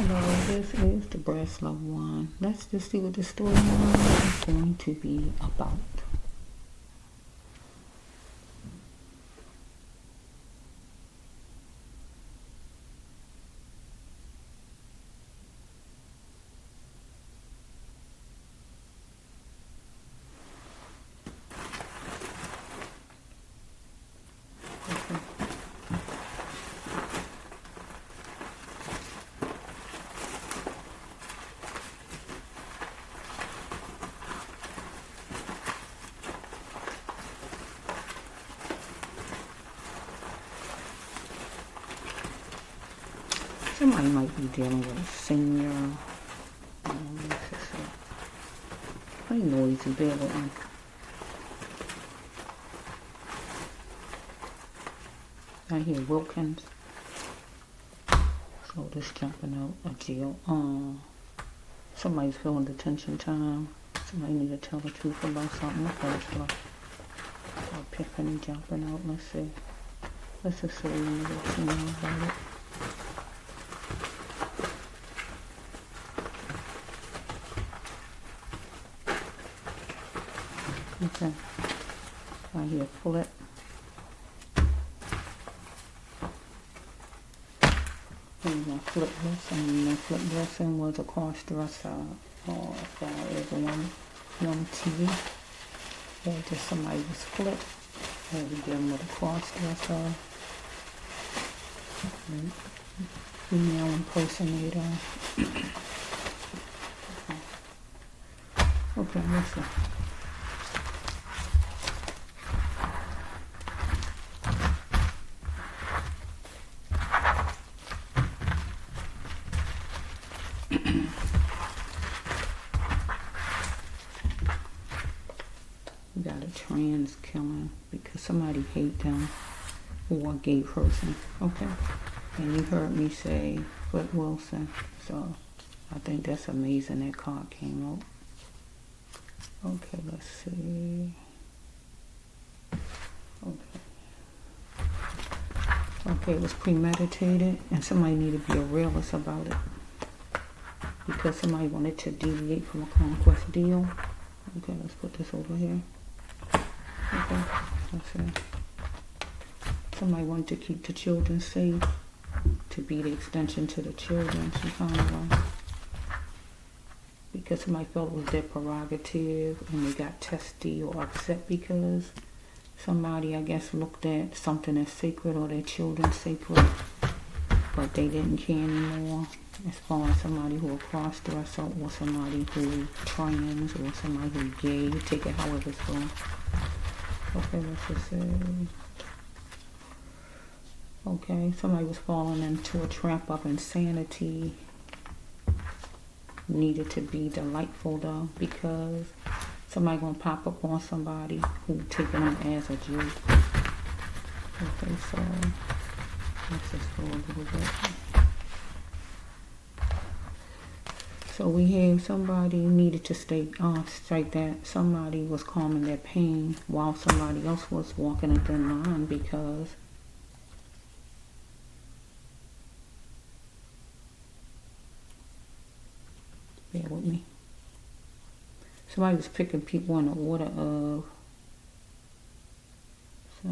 Hello, this is the Breast Love One. Let's just see what the storyline is going to be about. Somebody might be dealing with a senior. Pretty noisy, bear with me. I hear Wilkins. So this jumping out of jail. Somebody's feeling detention time. Somebody need to tell the truth about something. Epiphany jumping out. Let's see. Let's just say we need to know about it. Okay. I hear flip. And the flip this, and the flip dressing was a cross dresser, or as far as one TV. Or just somebody was flipped. Or we dealing with a cross dresser. Female impersonator. Okay, listen. We got a trans killing because somebody hate them, or a gay person. Okay, and you heard me say Flip Wilson, so I think that's amazing that card came out. Okay, let's see. Okay, it was premeditated, and somebody needed to be a realist about it because somebody wanted to deviate from a conquest deal. Okay, let's put this over here. Okay, let's see. Somebody wanted to keep the children safe, to be the extension to the children, some kind of because somebody felt it was their prerogative, and they got testy or upset because somebody, I guess, looked at something as sacred or their children sacred, but they didn't care anymore. As far as somebody who a cross-dresser, or somebody who trans, or somebody who gay, take it however it's going. Okay, let's just say. Okay, somebody was falling into a trap of insanity. Needed to be delightful though, because somebody gonna pop up on somebody who taking them as a joke. Okay, so let's just go a little bit. So we have somebody needed to stay straight, that somebody was calming their pain while somebody else was walking a thin line, because bear with me. Somebody was picking people in the order of, so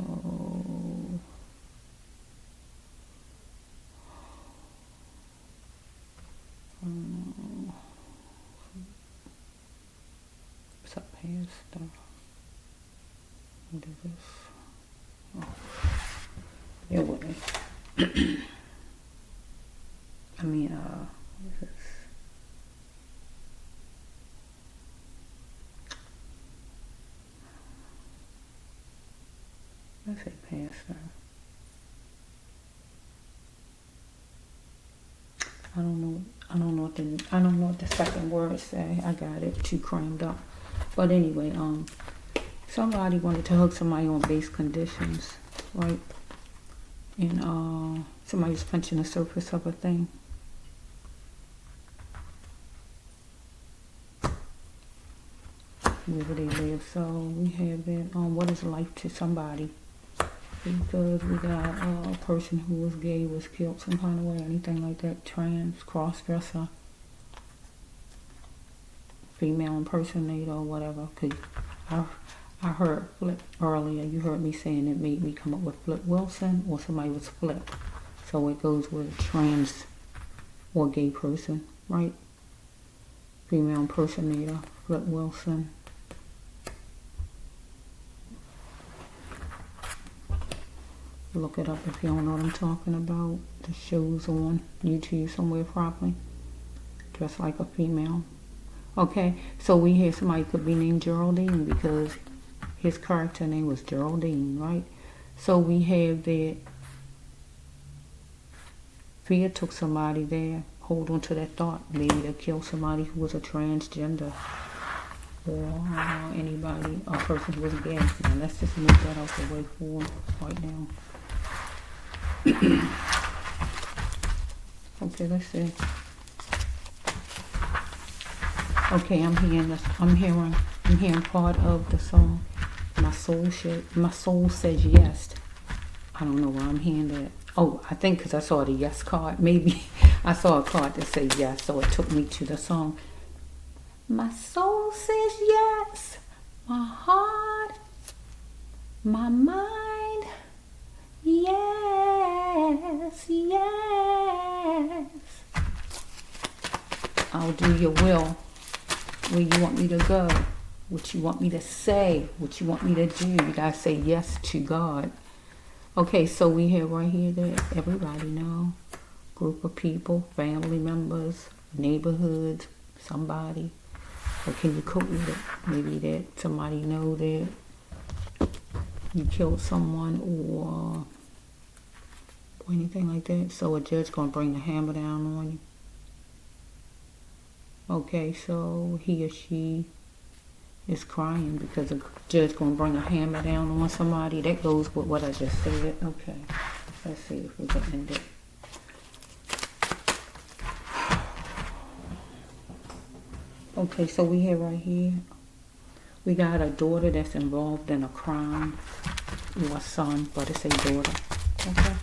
what's up here stuff? What is this? Oh. Bear with me. I mean, what is this? Let's say pastor. I don't know what the second word say. I got it too crammed up. But anyway, somebody wanted to hug somebody on base conditions, right? And somebody was punching the surface of a thing. Wherever they live. So we have it. What is life to somebody? because we got a person who was gay was killed some kind of way, anything like that, trans, cross-dresser, female impersonator or whatever. Cause I heard Flip earlier, you heard me saying it made me come up with Flip Wilson or somebody was Flip. So it goes with trans or gay person, right? Female impersonator, Flip Wilson. Look it up if you don't know what I'm talking about. The show's on YouTube somewhere probably. Dressed like a female. Okay, so we hear somebody could be named Geraldine because his character name was Geraldine, right? So we have that fear took somebody there. Hold on to that thought. Maybe to kill somebody who was a transgender or anybody, a person who was gay. Now let's just move that out the way for right now. Okay, let's see. Okay, I'm hearing part of the song. My soul says yes. I don't know why I'm hearing that. Oh, I think because I saw the yes card. Maybe I saw a card that said yes, so it took me to the song. My soul says yes. My heart, my mind, yes, yes. I'll do your will. Where you want me to go, what you want me to say, what you want me to do. You gotta say yes to God. Okay, so we have right here that everybody know. Group of people, family members, neighborhoods, somebody. Or can you cope with it? Maybe that somebody know that you killed someone or anything like that. So a judge gonna bring the hammer down on you. Okay, so he or she is crying because the judge gonna bring a hammer down on somebody. That goes with what I just said. Okay, let's see if we can end it. Okay, so we have right here, we got a daughter that's involved in a crime, or a son, but it's a daughter. Okay,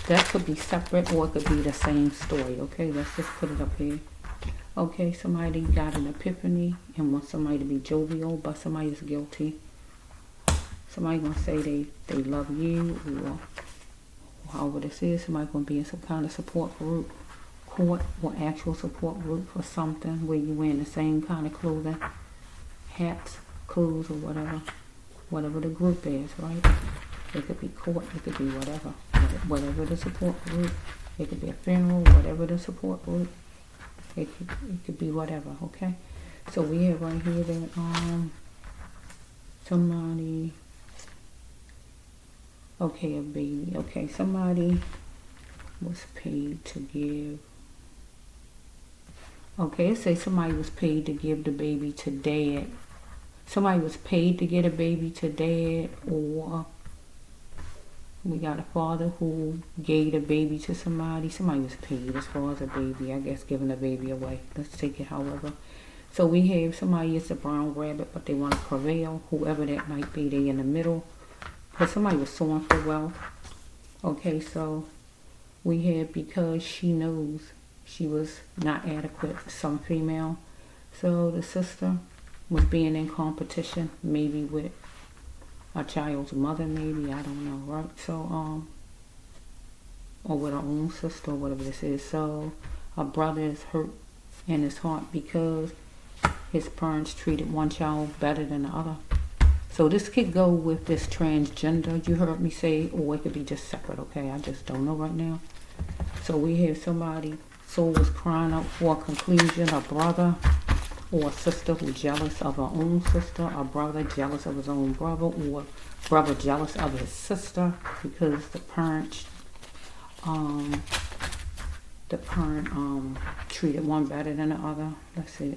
that could be separate or it could be the same story. Okay, let's just put it up here. Okay, somebody got an epiphany and wants somebody to be jovial, but somebody is guilty. Somebody gonna say they love you, or however this is. Somebody gonna be in some kind of support group, court or actual support group for something where you wearing the same kind of clothing, hats, clothes, or whatever the group is, right? It could be court, it could be whatever the support group. It could be a funeral, whatever the support group. It could be whatever, okay? So we have right here that somebody, okay, a baby. Okay, somebody was paid to give. Okay, it says somebody was paid to give the baby to dad. Somebody was paid to get a baby to dad, or we got a father who gave the baby to somebody. Somebody was paid as far as a baby, I guess, giving the baby away. Let's take it however. So we have somebody is a brown rabbit, but they want to prevail. Whoever that might be, they in the middle. But somebody was suing for wealth. Okay, so we have because she knows she was not adequate, some female. So the sister was being in competition, maybe with a child's mother, maybe, I don't know, right? So, or with her own sister, or whatever this is. So, her brother is hurt in his heart because his parents treated one child better than the other. So this could go with this transgender, you heard me say, or it could be just separate, okay? I just don't know right now. So we have somebody, soul was crying out for a conclusion, a brother or a sister who jealous of her own sister, a brother jealous of his own brother, or brother jealous of his sister because the parent treated one better than the other. Let's see,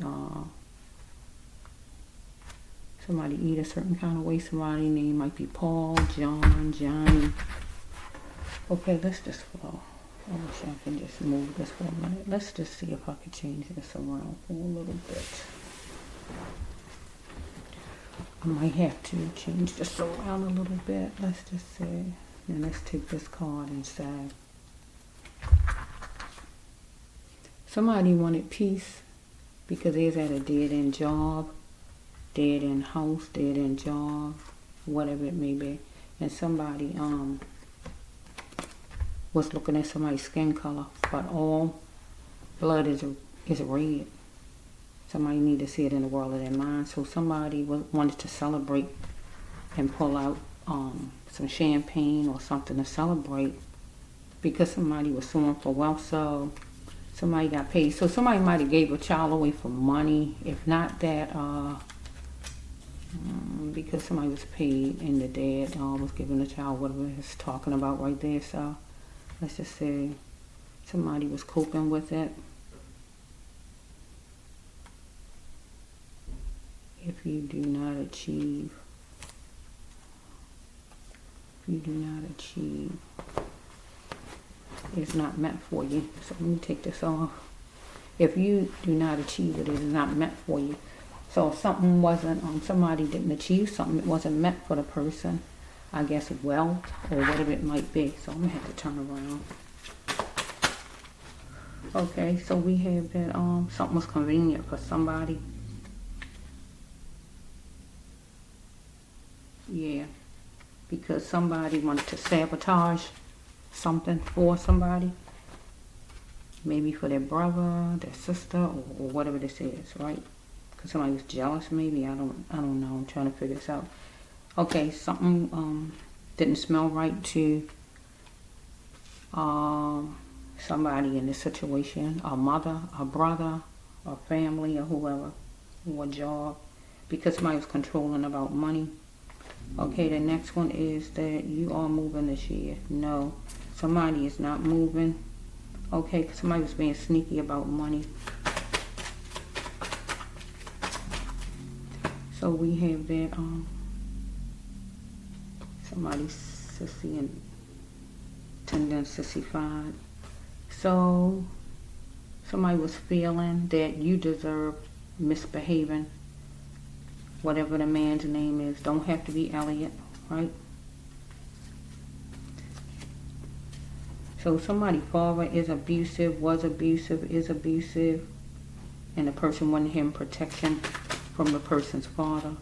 somebody eat a certain kind of way. Somebody name might be Paul, John, Johnny. Okay, let's just flow. I wish I can just move this for a minute. Let's just see if I can change this around for a little bit. I might have to change this around a little bit. Let's just say Now let's take this card inside. Somebody wanted peace because they was at a dead-end job, dead-end house, dead-end job, whatever it may be. And somebody was looking at somebody's skin color, but all blood is red. Somebody need to see it in the world of their mind. So somebody wanted to celebrate and pull out some champagne or something to celebrate because somebody was suing for wealth. So somebody got paid. So somebody might have gave a child away for money. If not that, because somebody was paid and the dad was giving the child whatever it's talking about right there. So let's just say somebody was coping with it. If you do not achieve, it's not meant for you. So let me take this off. If you do not achieve it, it is not meant for you. So if something wasn't, somebody didn't achieve something, it wasn't meant for the person, I guess wealth or whatever it might be. So I'm gonna have to turn around. Okay, so we have that something was convenient for somebody. Yeah, because somebody wanted to sabotage something for somebody. Maybe for their brother, their sister, or whatever this is, right? Because somebody was jealous, maybe. I don't know. I'm trying to figure this out. Okay, something didn't smell right to somebody in this situation, a mother, a brother, a family, or whoever, or a job, because somebody was controlling about money. Okay, the next one is that you are moving this year. No, somebody is not moving. Okay, because somebody was being sneaky about money. So we have that somebody's sissy and tendency-fied. So somebody was feeling that you deserved misbehaving. Whatever the man's name is, don't have to be Elliot, right? So somebody's father is abusive, was abusive, is abusive, and the person wanted him protection from the person's father.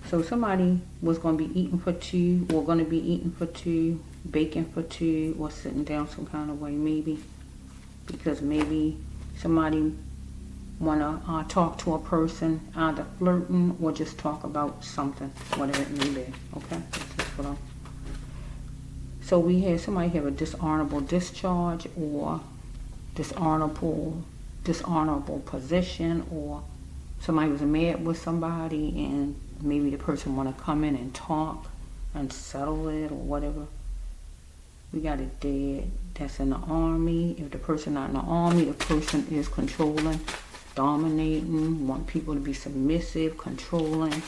So somebody was going to be eating for two, or going to be eating for two, baking for two, or sitting down some kind of way, maybe. Because maybe somebody want to talk to a person, either flirting or just talk about something, whatever it may be. Okay, so we had somebody have a dishonorable discharge, or dishonorable position, or somebody was mad with somebody and maybe the person want to come in and talk and settle it or whatever. We got a dead that's in the army. If the person not in the army, the person is controlling, dominating, want people to be submissive, controlling,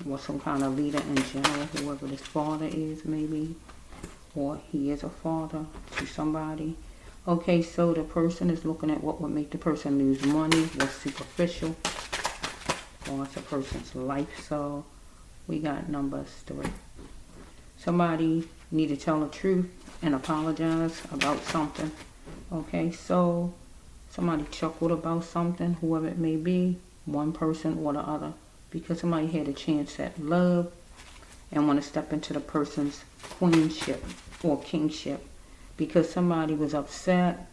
or some kind of leader in general, whoever this father is maybe, or he is a father to somebody. Okay, so the person is looking at what would make the person lose money, what's superficial, or it's a person's life. So we got numbers 3. Somebody need to tell the truth and apologize about something. Okay, so somebody chuckled about something, whoever it may be, one person or the other, because somebody had a chance at love and want to step into the person's queenship or kingship, because somebody was upset,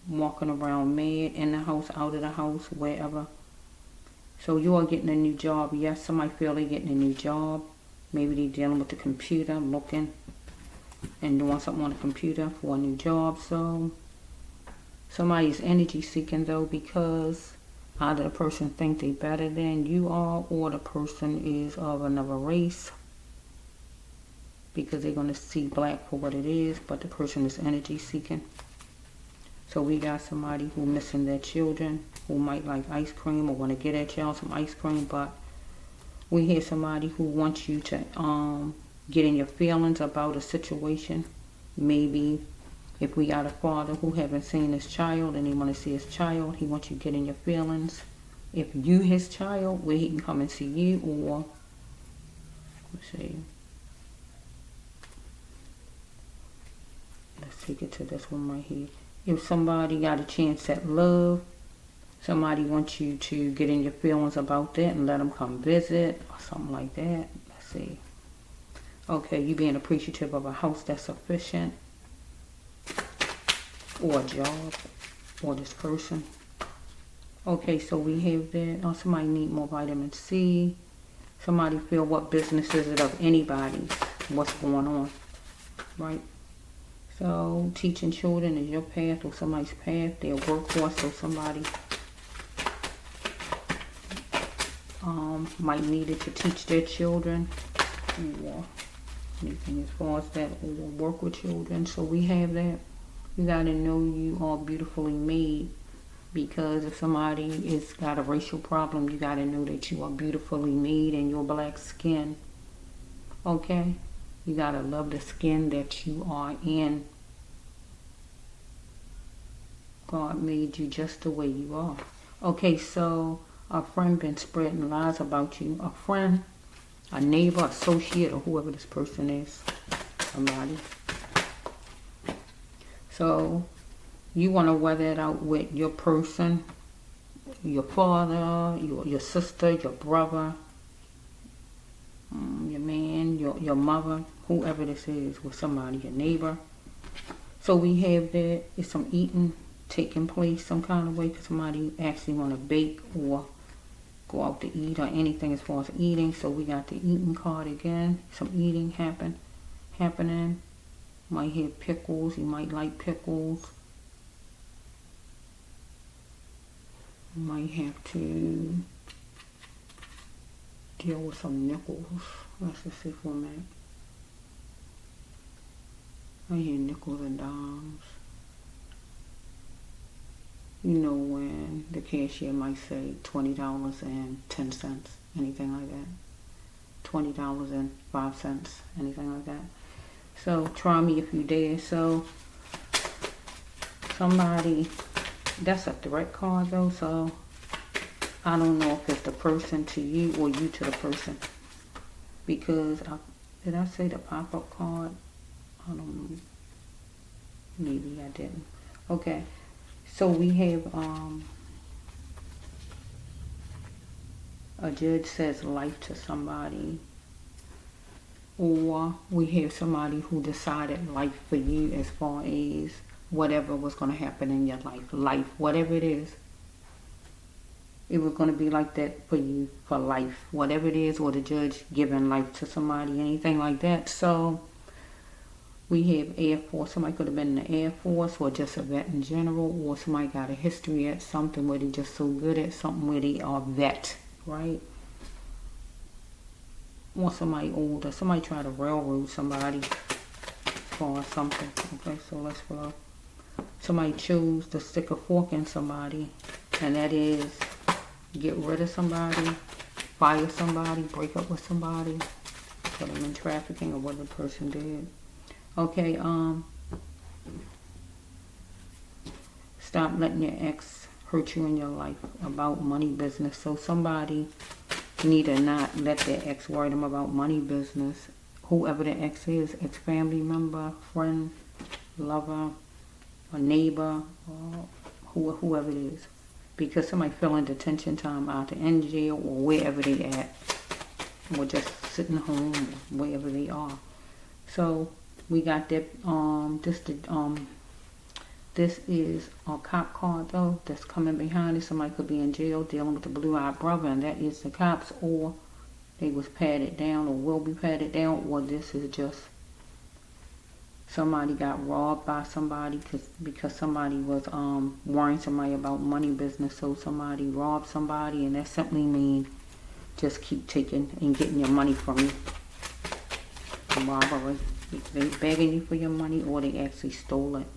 walking around mad, in the house, out of the house, wherever. So you are getting a new job. Yes, somebody feel they're getting a new job. Maybe they're dealing with the computer, looking and doing something on the computer for a new job. So somebody's energy seeking though, because either the person think they better than you are, or the person is of another race, because they're going to see black for what it is, but the person is energy seeking. So we got somebody who missing their children, who might like ice cream or want to get their child some ice cream, but we hear somebody who wants you to get in your feelings about a situation. Maybe if we got a father who haven't seen his child and he want to see his child, he wants you to get in your feelings. If you his child, where he can come and see you, or let's see, take it to this one right here. If somebody got a chance at love, somebody wants you to get in your feelings about that and let them come visit or something like that. Let's see. Okay, you being appreciative of a house that's sufficient, or a job, or this person. Okay, so we have that. Oh, somebody need more vitamin C. Somebody feel what business is it of anybody's, what's going on, right? So teaching children is your path or somebody's path, their workforce, or somebody might need it to teach their children, or anything as far as that, or work with children. So we have that. You got to know you are beautifully made, because if somebody is got a racial problem, you got to know that you are beautifully made in your black skin. Okay? You got to love the skin that you are in. God made you just the way you are. Okay, so a friend been spreading lies about you. A friend, a neighbor, associate, or whoever this person is. Somebody. So you want to weather it out with your person, your father, your sister, your brother, your man, your mother, whoever this is, with somebody, your neighbor. So we have that. It's some eating taking place some kind of way, because somebody actually want to bake or go out to eat or anything as far as eating. So we got the eating card again. Some eating happening. Might have pickles. You might like pickles. You might have to deal with some nickels. Let's just see for a minute. I hear nickels and dimes. You know when the cashier might say $20.10, anything like that. $20.05, anything like that. So try me if you dare. So somebody, that's a threat card though, so I don't know if it's the person to you or you to the person. Because, did I say the pop-up card? I don't know. Maybe I didn't. Okay. So we have a judge says life to somebody, or we have somebody who decided life for you as far as whatever was going to happen in your life, whatever it is. It was going to be like that for you for life, whatever it is, or the judge giving life to somebody, anything like that. So we have Air Force. Somebody could have been in the Air Force, or just a vet in general, or somebody got a history at something where they just so good at something where they are vet, right? Or somebody older. Somebody tried to railroad somebody for something. Okay, so let's follow. Somebody chose to stick a fork in somebody, and that is get rid of somebody, fire somebody, break up with somebody, put them in trafficking, or what the person did. Okay, stop letting your ex hurt you in your life about money business. So somebody need to not let their ex worry them about money business. Whoever the ex is, ex-family member, friend, lover, a neighbor, or whoever it is. Because somebody feeling detention time out in jail or wherever they at, or just sitting home, wherever they are. So we got that. This is a cop card though that's coming behind it. Somebody could be in jail dealing with the blue-eyed brother, and that is the cops, or they was patted down or will be patted down, or this is just somebody got robbed by somebody because somebody was worrying somebody about money business. So somebody robbed somebody, and that simply means just keep taking and getting your money from you. Robbery. They begging you for your money, or they actually stole it.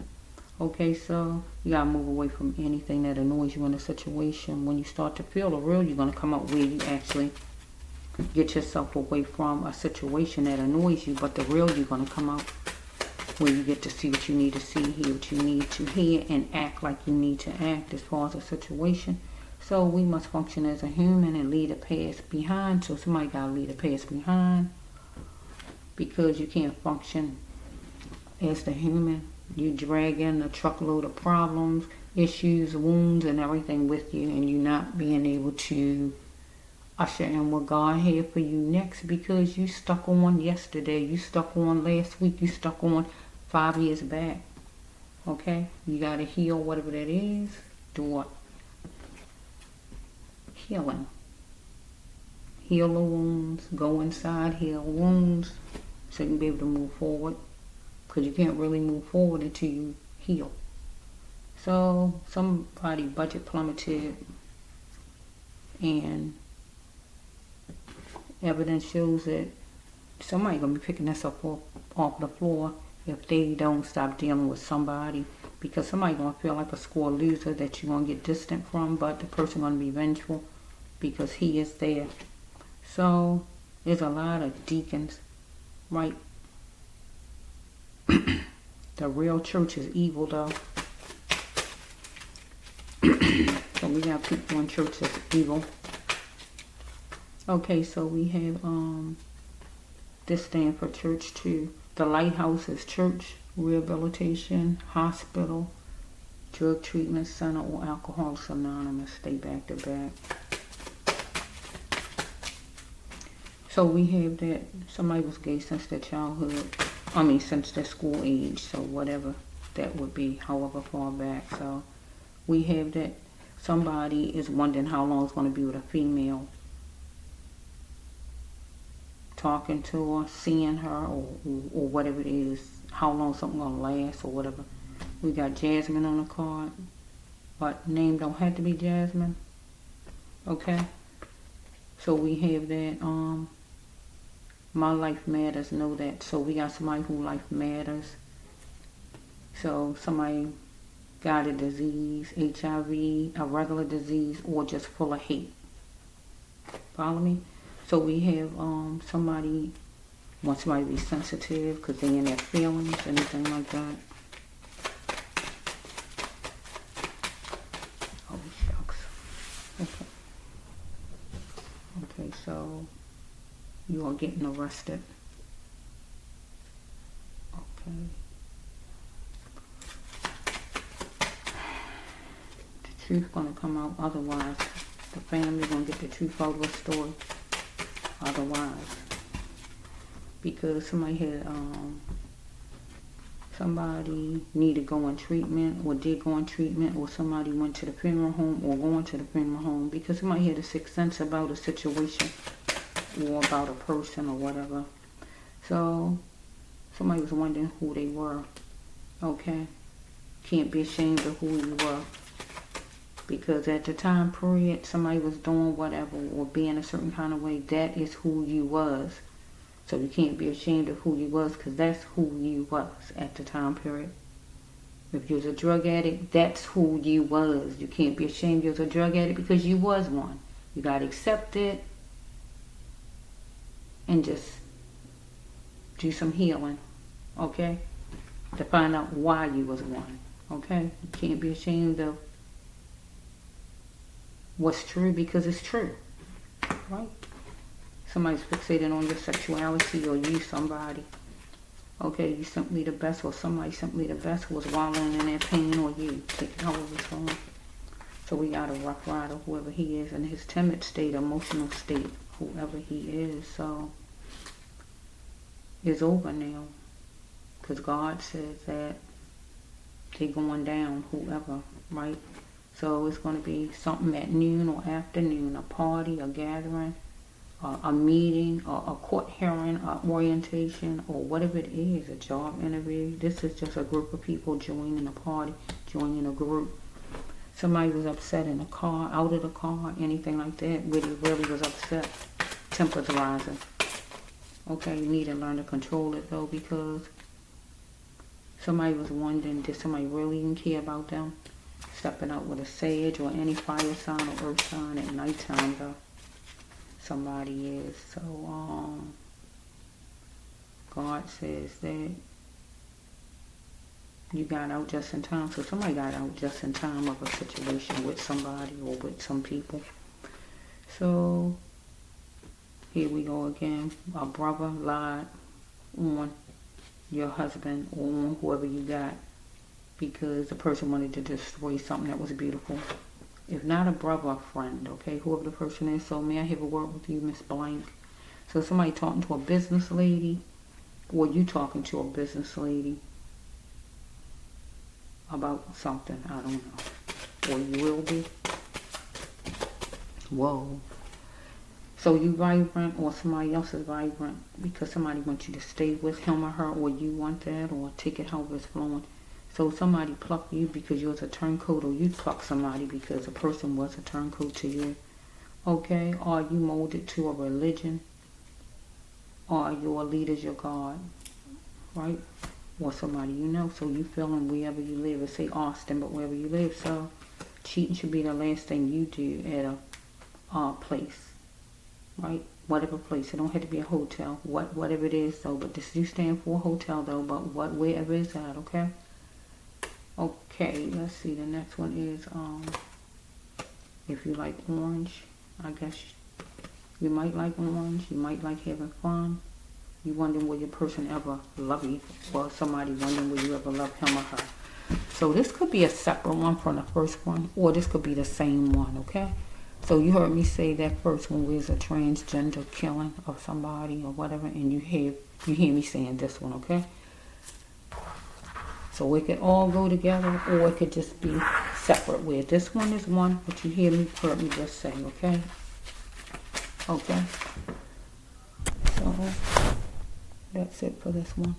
Okay, so you gotta move away from anything that annoys you in a situation. When you start to feel the real, you're gonna come up where you actually get yourself away from a situation that annoys you, but the real, you're gonna come out where you get to see what you need to see, hear what you need to hear, and act like you need to act as far as a situation. So we must function as a human and leave the past behind. So somebody gotta leave the past behind, because you can't function as the human You dragging a truckload of problems, issues, wounds, and everything with you, and you not being able to usher in what God had for you next because you stuck on yesterday, you stuck on last week, you stuck on 5 years back. Okay? You got to heal whatever that is. Do what? Healing. Heal the wounds. Go inside, heal wounds so you can be able to move forward. Because you can't really move forward until you heal. So, somebody budget plummeted and evidence shows that somebody going to be picking this up off the floor if they don't stop dealing with somebody. Because somebody going to feel like a score loser that you're going to get distant from, but the person going to be vengeful because he is there. So, there's a lot of deacons, right? The real church is evil, though. So we got people in church that's evil. Okay, so we have this stand for church too. The Lighthouse is church, rehabilitation, hospital, drug treatment center, or Alcoholics Anonymous. Stay back to back. So we have that somebody was gay since their childhood. Since their school age. So whatever that would be, however far back. So we have that somebody is wondering how long it's going to be with a female. Talking to her, seeing her, or whatever it is. How long something going to last or whatever. We got Jasmine on the card. But name don't have to be Jasmine. Okay. So we have that, my life matters, know that. So we got somebody who life matters. So somebody got a disease, HIV, a regular disease, or just full of hate. Follow me? So we have somebody wants somebody to be sensitive because they're in their feelings, anything like that. Oh, shucks. Okay. Okay, so you are getting arrested. Okay. The truth gonna come out otherwise. The family gonna get the truth out of the story otherwise. Because somebody had somebody needed to go in treatment or did go in treatment, or somebody went to the funeral home or going to the funeral home because somebody had a sixth sense about a situation or about a person or whatever. So somebody was wondering who they were. Okay? Can't be ashamed of who you were. Because at the time period somebody was doing whatever or being a certain kind of way, that is who you was. So you can't be ashamed of who you was because that's who you was at the time period. If you was a drug addict, that's who you was. You can't be ashamed you was a drug addict because you was one. You got to accept it and just do some healing, okay? To find out why you was one, okay? You can't be ashamed of what's true because it's true, right? Somebody's fixated on your sexuality or you somebody. Okay, you simply the best, or somebody simply the best was wallowing in their pain, or you. Take it however it's going. So we got a rough rider, whoever he is, in his timid state, emotional state, whoever he is. So it's over now. Because God says that they're going down, whoever, right? So it's going to be something at noon or afternoon, a party, a gathering, a meeting, a court hearing, orientation, or whatever it is, a job interview. This is just a group of people joining a party, joining a group. Somebody was upset in a car, out of the car, anything like that, really was upset. Tempers rising. Okay, you need to learn to control it though, because somebody was wondering, did somebody really even care about them? Stepping out with a sage or any fire sign or earth sign at nighttime though. Somebody is. So God says that you got out just in time. So somebody got out just in time of a situation with somebody or with some people. So here we go again. A brother lied on your husband or on whoever you got because the person wanted to destroy something that was beautiful. If not a brother, a friend, okay? Whoever the person is. So may I have a word with you, Miss Blank? So somebody talking to a business lady, or you talking to a business lady about something, I don't know. Or you will be. Whoa. So you vibrant, or somebody else is vibrant because somebody wants you to stay with him or her, or you want that, or take it however it's flowing. So somebody plucked you because you was a turncoat, or you plucked somebody because a person was a turncoat to you. Okay? Or you molded to a religion, or your leader's your God, right? Or somebody you know. So you feeling wherever you live. Let's say Austin, but wherever you live. So cheating should be the last thing you do at a place, right? Whatever place. It don't have to be a hotel. Whatever it is, though. But this do stand for a hotel, though. But wherever it's at, okay? Okay, let's see. The next one is if you like orange, I guess you might like orange. You might like having fun. You wondering will your person ever love you, or somebody wondering will you ever love him or her. So this could be a separate one from the first one, or this could be the same one, okay? So you heard me say that first one was a transgender killing of somebody or whatever, and you hear me saying this one, okay? So it could all go together, or it could just be separate. Where this one is one, but you heard me just say, okay? Okay. So that's it for this one.